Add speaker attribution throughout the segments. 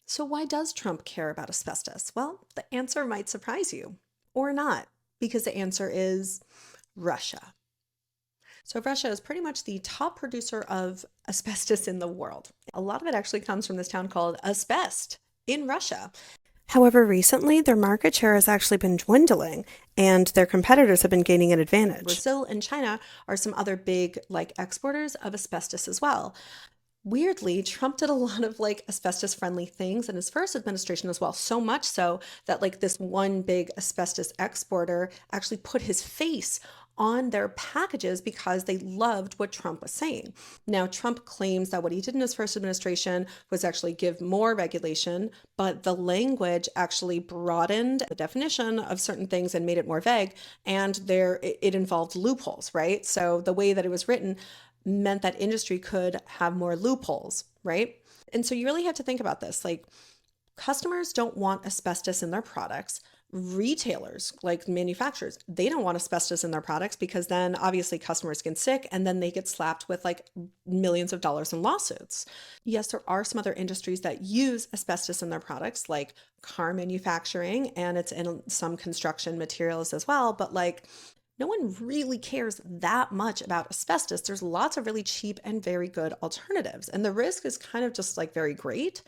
Speaker 1: So, why does Trump care about asbestos? Well, the answer might surprise you or not, because the answer is Russia. So, Russia is pretty much the top producer of asbestos in the world. A lot of it actually comes from this town called Asbest in Russia. However, recently their market share has actually been dwindling and their competitors have been gaining an advantage. Brazil and China are some other big exporters of asbestos as well. Weirdly, Trump did a lot of asbestos friendly things in his first administration as well, so much so that this one big asbestos exporter actually put his face on their packages because they loved what Trump was saying. Now, Trump claims that what he did in his first administration was actually give more regulation, but the language actually broadened the definition of certain things and made it more vague, and it involved loopholes, right? So the way that it was written meant that industry could have more loopholes, right? And so you really have to think about this. Customers don't want asbestos in their products. Retailers, like manufacturers, they don't want asbestos in their products because then obviously customers get sick and then they get slapped with millions of dollars in lawsuits. Yes, there are some other industries that use asbestos in their products, like car manufacturing, and it's in some construction materials as well. But no one really cares that much about asbestos. There's lots of really cheap and very good alternatives, and the risk is kind of just very great.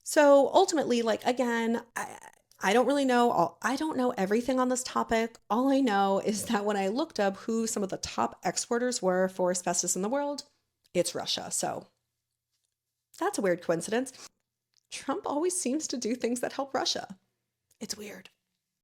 Speaker 1: So ultimately, again, I don't really know. I don't know everything on this topic. All I know is that when I looked up who some of the top exporters were for asbestos in the world, it's Russia. So that's a weird coincidence. Trump always seems to do things that help Russia. It's weird.